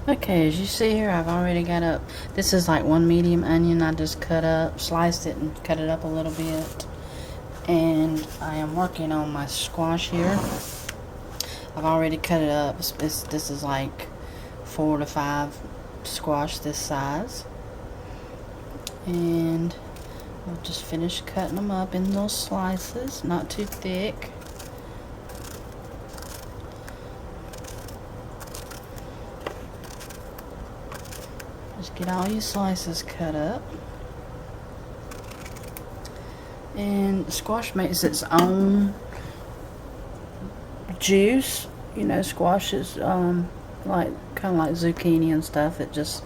Okay, as you see here, I've already got up. This is like one medium onion I just cut up, sliced it and cut it up a little bit. And I am working on my squash here. I've already cut it up. This is like 4 to 5 squash this size. And I'll just finish cutting them up in those slices, not too thick. Just get all your slices cut up. And squash makes its own juice. You know, squash is like kind of like zucchini and stuff. It just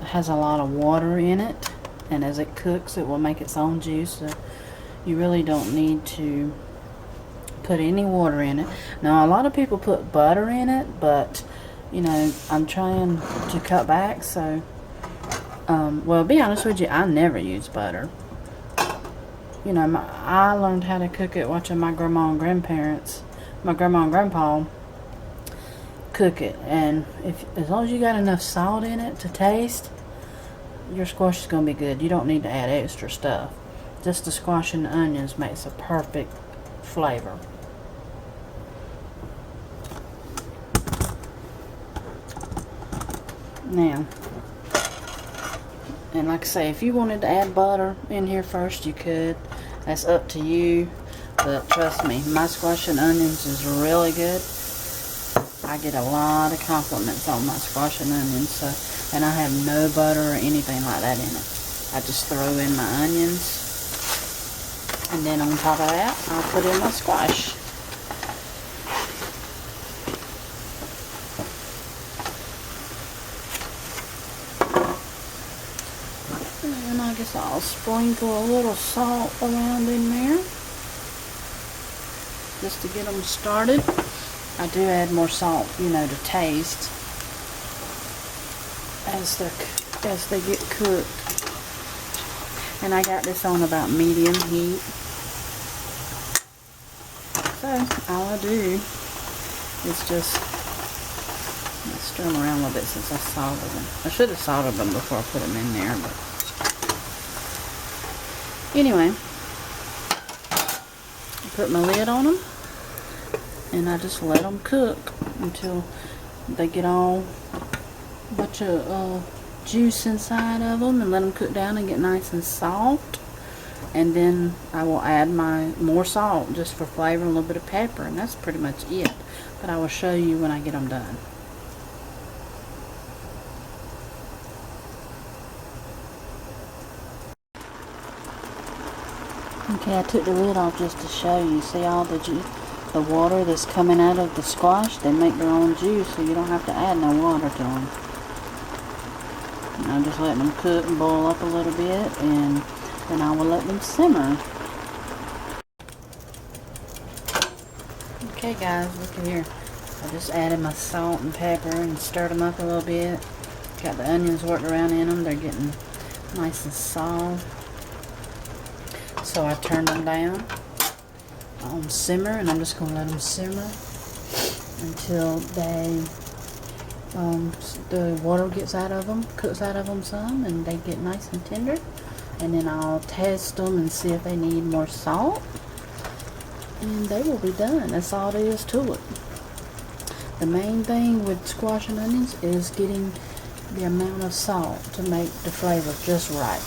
has a lot of water in it, and as it cooks, it will make its own juice. So you really don't need to put any water in it. Now, a lot of people put butter in it, but you know, I'm trying to cut back. So, well, to be honest with you, I never use butter. You know, I learned how to cook it watching my grandma and grandparents, my grandma and grandpa cook it. And as long as you got enough salt in it to taste, your squash is going to be good. You don't need to add extra stuff. Just the squash and the onions makes a perfect flavor. Now, and like I say, if you wanted to add butter in here first, you could. That's up to you. But trust me, my squash and onions is really good. I get a lot of compliments on my squash and onions. So, and I have no butter or anything like that in it. I just throw in my onions. And then on top of that, I'll put in my squash. And I guess I'll sprinkle a little salt around in there, just to get them started. I do add more salt, you know, to taste as they get cooked. And I got this on about medium heat. So all I do is just stir them around a little bit since I salted them. I should have salted them before I put them in there, but anyway, I put my lid on them and I just let them cook until they get all a bunch of juice inside of them, and let them cook down and get nice and soft. And then I will add my more salt just for flavor and a little bit of pepper, and that's pretty much it. But I will show you when I get them done. Okay, I took the lid off just to show you. See all the water that's coming out of the squash? They make their own juice, so you don't have to add no water to them. And I'm just letting them cook and boil up a little bit, and then I will let them simmer. Okay guys, look at here. I just added my salt and pepper and stirred them up a little bit. Got the onions worked around in them. They're getting nice and soft. So I turned them down on simmer, and I'm just going to let them simmer until the water gets out of them, cooks out of them some, and they get nice and tender. And then I'll test them and see if they need more salt, and they will be done. That's all there is to it. The main thing with squash and onions is getting the amount of salt to make the flavor just right.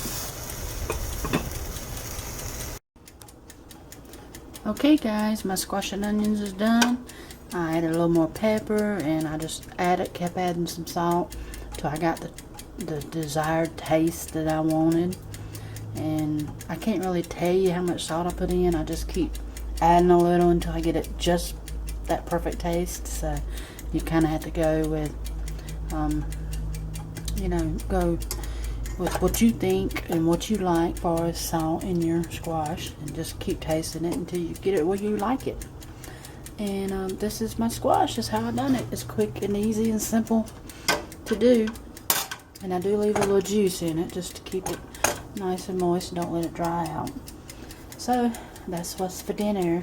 Okay guys, my squash and onions is done. I added a little more pepper, and I just kept adding some salt till I got the desired taste that I wanted. And I can't really tell you how much salt I put in. I just keep adding a little until I get it just that perfect taste. So you kind of have to go with, you know, go with what you think and what you like as far as salt in your squash, and just keep tasting it until you get it where you like it. And this is my squash. This is how I done it. It's quick and easy and simple to do. And I do leave a little juice in it just to keep it nice and moist and don't let it dry out. So that's what's for dinner.